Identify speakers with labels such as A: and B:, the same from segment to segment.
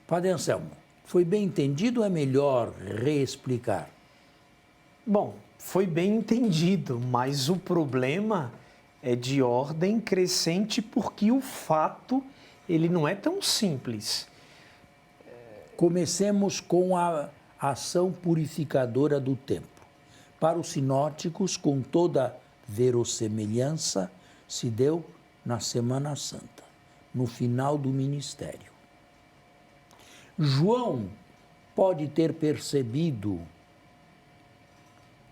A: Padre Anselmo, foi bem entendido ou é melhor reexplicar?
B: Bom, foi bem entendido, mas o problema é de ordem crescente porque o fato, ele não é tão simples.
A: Comecemos com a ação purificadora do templo. Para os sinóticos, com toda verossemelhança, se deu na Semana Santa, no final do ministério. João pode ter percebido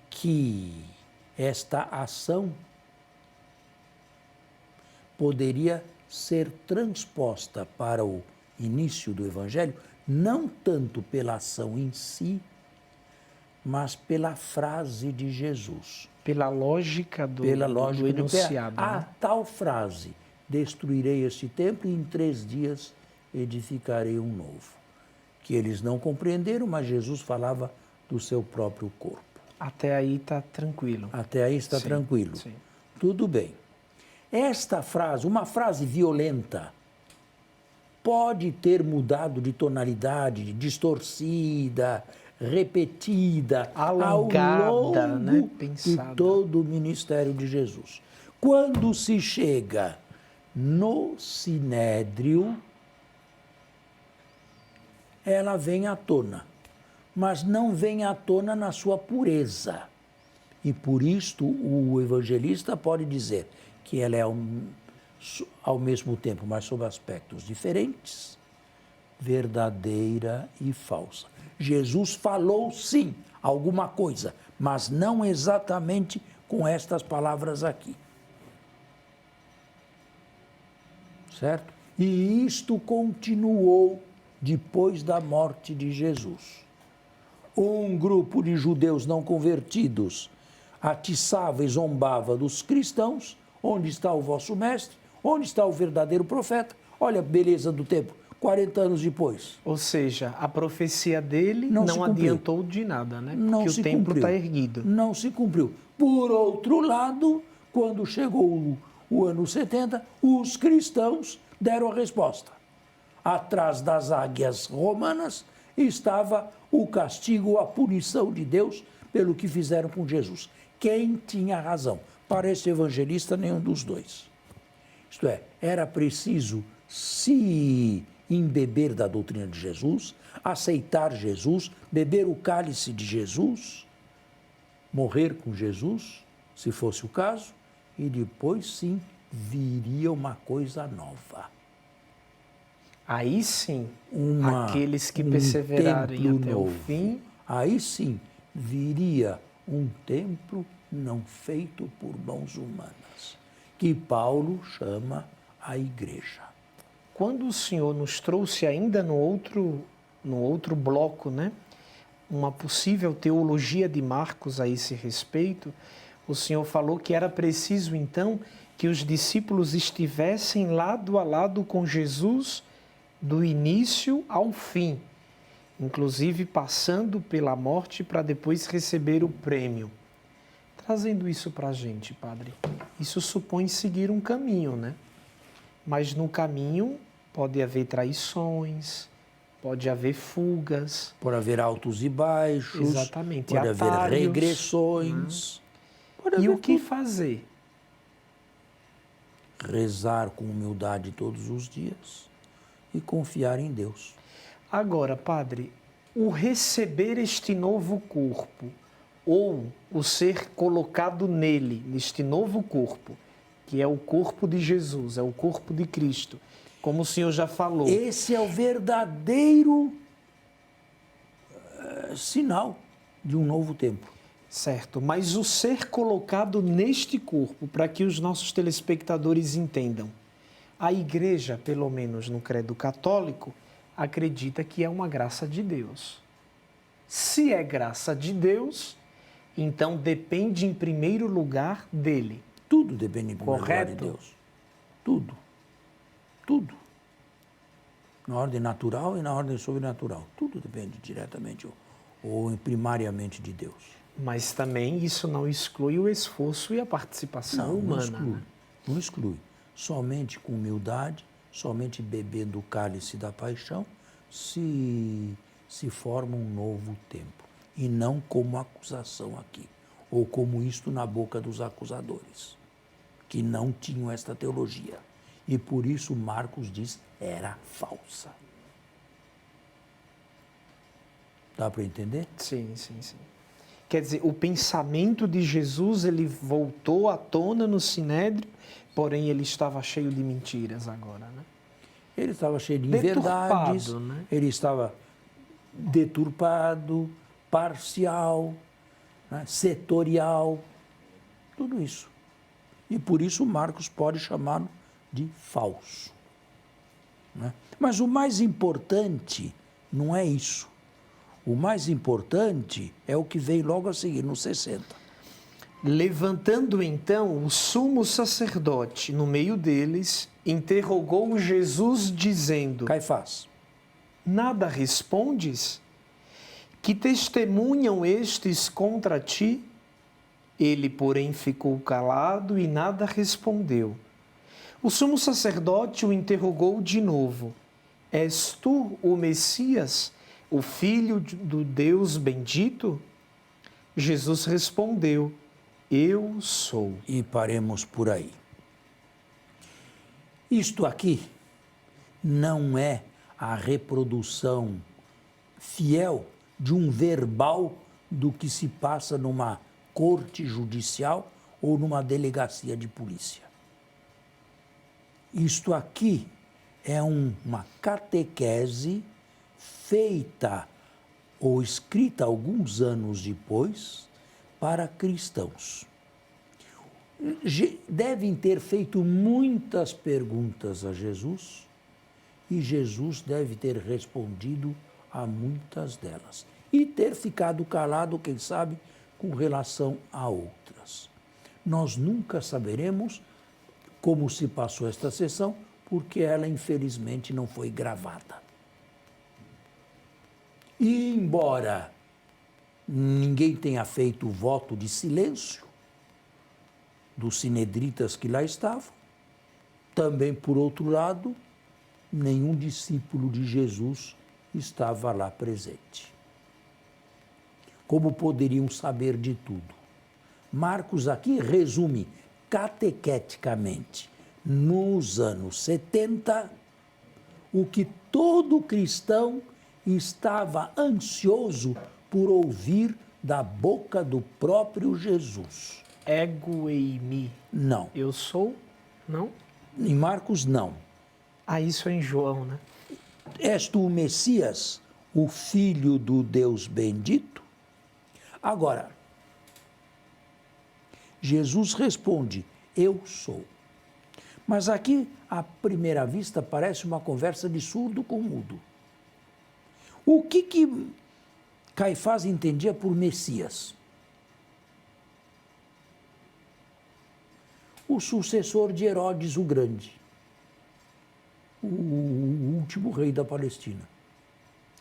A: que esta ação poderia ser transposta para o início do Evangelho, não tanto pela ação em si, mas pela frase de Jesus.
B: Pela lógica do enunciado.
A: A tal frase, destruirei este templo e em 3 dias edificarei um novo. Que eles não compreenderam, mas Jesus falava do seu próprio corpo.
B: Até aí está tranquilo.
A: Até aí está tranquilo.
B: Sim.
A: Tudo bem. Esta frase, uma frase violenta, pode ter mudado de tonalidade, distorcida, repetida,
B: alongada,
A: ao longo
B: né?
A: de todo o ministério de Jesus. Quando se chega no Sinédrio, ela vem à tona, mas não vem à tona na sua pureza. E por isto o evangelista pode dizer que ela é ao mesmo tempo, mas sob aspectos diferentes, verdadeira e falsa. Jesus falou sim alguma coisa, mas não exatamente com estas palavras aqui. Certo? E isto continuou depois da morte de Jesus. Um grupo de judeus não convertidos atiçava e zombava dos cristãos. Onde está o vosso mestre? Onde está o verdadeiro profeta? Olha a beleza do templo, 40 anos depois.
B: Ou seja, a profecia dele não adiantou de nada, né? Porque o templo está erguido.
A: Não se cumpriu. Por outro lado, quando chegou o ano 70, os cristãos deram a resposta. Atrás das águias romanas estava o castigo, a punição de Deus pelo que fizeram com Jesus. Quem tinha razão? Para esse evangelista, nenhum dos dois. Isto é, era preciso se embeber da doutrina de Jesus, aceitar Jesus, beber o cálice de Jesus, morrer com Jesus, se fosse o caso, e depois sim viria uma coisa nova.
B: Aí sim, aqueles que perseverarem até o fim.
A: Aí sim viria um templo não feito por mãos humanas, que Paulo chama a igreja.
B: Quando o Senhor nos trouxe ainda no outro bloco, né, uma possível teologia de Marcos a esse respeito, o Senhor falou que era preciso então que os discípulos estivessem lado a lado com Jesus do início ao fim, inclusive passando pela morte para depois receber o prêmio. Trazendo isso para a gente, Padre, isso supõe seguir um caminho, né? Mas no caminho pode haver traições, pode haver fugas.
A: Pode haver altos e baixos.
B: Exatamente.
A: Pode
B: atalhos,
A: haver regressões. Pode haver
B: e o que
A: tudo.
B: fazer?
A: Rezar com humildade todos os dias e confiar em Deus.
B: Agora, Padre, o receber este novo corpo, ou o ser colocado nele, neste novo corpo, que é o corpo de Jesus, é o corpo de Cristo, como o Senhor já falou.
A: Esse é o verdadeiro sinal de um novo tempo.
B: Certo, mas o ser colocado neste corpo, para que os nossos telespectadores entendam, a igreja, pelo menos no credo católico, acredita que é uma graça de Deus. Se é graça de Deus, então depende em primeiro lugar dele.
A: Tudo depende em primeiro lugar de Deus. Tudo. Tudo. Na ordem natural e na ordem sobrenatural. Tudo depende diretamente ou primariamente de Deus.
B: Mas também isso não exclui o esforço e a participação humana.
A: Não exclui. Somente com humildade, somente bebendo o cálice da paixão, se forma um novo tempo. E não como acusação aqui, ou como isto na boca dos acusadores, que não tinham esta teologia. E por isso Marcos diz, era falsa. Dá para entender?
B: Sim, sim, sim. Quer dizer, o pensamento de Jesus, ele voltou à tona no Sinédrio, porém ele estava cheio de mentiras agora, né?
A: Ele estava cheio de
B: Deturpado,
A: inverdades,
B: né?
A: ele estava deturpado, parcial, né, setorial, tudo isso. E por isso Marcos pode chamá-lo de falso. Né? Mas o mais importante não é isso. O mais importante é o que vem logo a seguir, no 60.
B: Levantando então o sumo sacerdote no meio deles, interrogou Jesus, dizendo:
A: Caifás.
B: Nada respondes? Que testemunham estes contra ti? Ele, porém, ficou calado e nada respondeu. O sumo sacerdote o interrogou de novo: És tu o Messias, o Filho do Deus bendito? Jesus respondeu: Eu sou.
A: E paremos por aí. Isto aqui não é a reprodução fiel de um verbal do que se passa numa corte judicial ou numa delegacia de polícia. Isto aqui é uma catequese feita ou escrita alguns anos depois para cristãos. Devem ter feito muitas perguntas a Jesus e Jesus deve ter respondido a muitas delas e ter ficado calado, quem sabe, com relação a outras. Nós nunca saberemos como se passou esta sessão, porque ela, infelizmente, não foi gravada. E, embora ninguém tenha feito o voto de silêncio dos sinedritas que lá estavam, também, por outro lado, nenhum discípulo de Jesus estava lá presente. Como poderiam saber de tudo? Marcos aqui resume catequeticamente, nos anos 70, o que todo cristão estava ansioso por ouvir da boca do próprio Jesus.
B: Ego eimi.
A: Não.
B: Eu sou? Não?
A: Em Marcos, não.
B: Ah, isso é em João, né?
A: És tu o Messias, o Filho do Deus bendito? Agora, Jesus responde, eu sou. Mas aqui, à primeira vista, parece uma conversa de surdo com mudo. O que Caifás entendia por Messias? O sucessor de Herodes o Grande, o último rei da Palestina.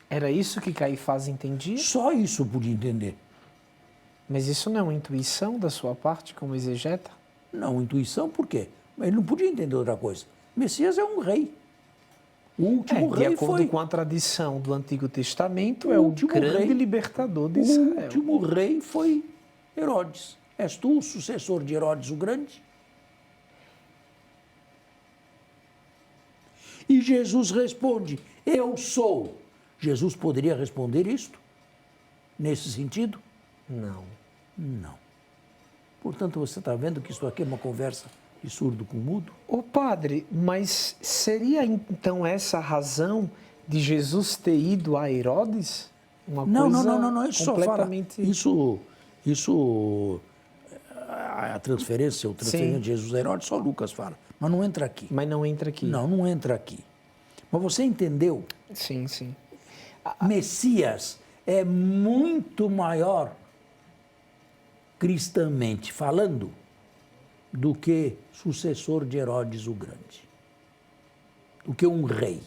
B: Era isso que Caifás entendia?
A: Só isso podia entender.
B: Mas isso não é uma intuição da sua parte, como exegeta?
A: Não, intuição, por quê? Ele não podia entender outra coisa. Messias é um rei. O último rei
B: de acordo
A: foi...
B: com a tradição do Antigo Testamento, é o grande libertador de
A: O
B: Israel.
A: último rei foi Herodes. És tu o sucessor de Herodes o Grande? E Jesus responde, eu sou. Jesus poderia responder isto? Nesse sentido?
B: Não.
A: Não. Portanto, você está vendo que isso aqui é uma conversa de surdo com mudo?
B: Ô padre, mas seria então essa a razão de Jesus ter ido a Herodes? Uma
A: Não,
B: coisa
A: não, isso
B: completamente...
A: só fala. A transferência, o transferimento de Jesus a Herodes, só Lucas fala. Mas não entra aqui.
B: Mas não entra aqui.
A: Não entra aqui. Mas você entendeu?
B: Sim, sim.
A: Messias é muito maior, cristamente falando, do que sucessor de Herodes o Grande. Do que um rei.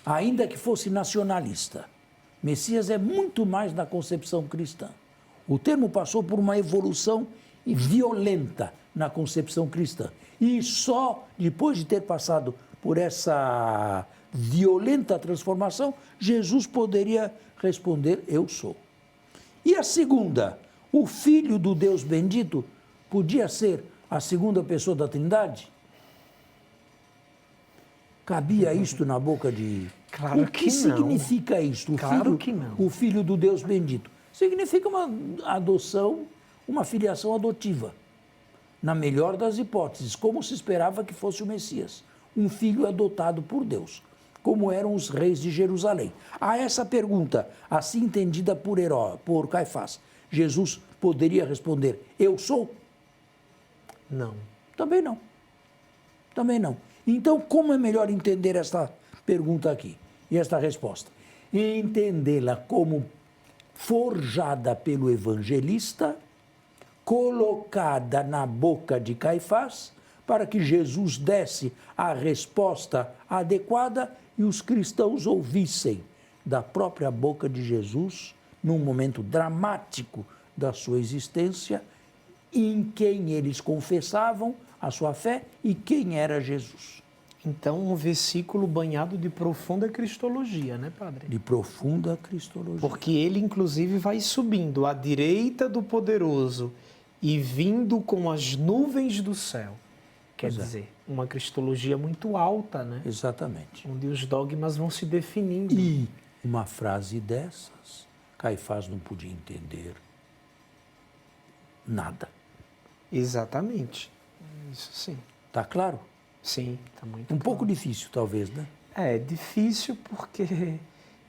A: Ainda que fosse nacionalista. Messias é muito mais na concepção cristã. O termo passou por uma evolução violenta na concepção cristã. E só depois de ter passado por essa violenta transformação, Jesus poderia responder: eu sou. E a segunda, o Filho do Deus bendito, podia ser a segunda pessoa da Trindade? Cabia isto na boca de...
B: Claro
A: O que
B: que não.
A: significa isto?
B: Claro que não.
A: O Filho do Deus bendito. Significa uma adoção, uma filiação adotiva. Na melhor das hipóteses, como se esperava que fosse o Messias. Um filho adotado por Deus, como eram os reis de Jerusalém. A essa pergunta, assim entendida por Caifás, Jesus poderia responder: eu sou?
B: Não.
A: Também não. Também não. Então, como é melhor entender esta pergunta aqui e esta resposta? Entendê-la como forjada pelo evangelista, colocada na boca de Caifás, para que Jesus desse a resposta adequada e os cristãos ouvissem da própria boca de Jesus, num momento dramático da sua existência, em quem eles confessavam a sua fé e quem era Jesus.
B: Então, um versículo banhado de profunda cristologia, né, Padre?
A: De profunda cristologia.
B: Porque ele, inclusive, vai subindo à direita do poderoso e vindo com as nuvens do céu. Quer dizer, uma cristologia muito alta, né?
A: Exatamente.
B: Onde os dogmas vão se definindo.
A: E uma frase dessas, Caifás não podia entender nada.
B: Exatamente. Isso sim.
A: Tá claro?
B: Sim, está muito
A: Um
B: claro.
A: pouco difícil, talvez, né?
B: É difícil porque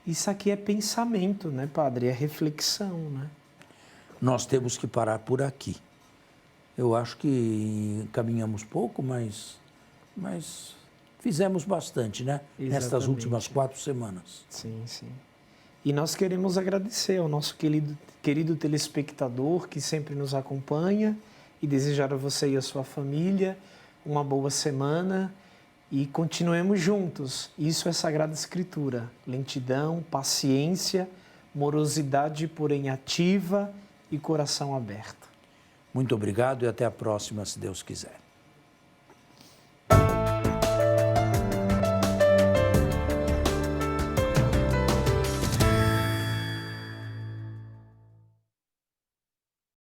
B: isso aqui é pensamento, né, Padre? É reflexão, né?
A: Nós temos que parar por aqui. Eu acho que caminhamos pouco, mas fizemos bastante, né? Nestas
B: Exatamente.
A: últimas 4 semanas.
B: Sim, sim. E nós queremos agradecer ao nosso querido telespectador que sempre nos acompanha e desejar a você e a sua família uma boa semana e continuemos juntos. Isso é Sagrada Escritura. Lentidão, paciência, morosidade, porém ativa e coração aberto.
A: Muito obrigado e até a próxima, se Deus quiser.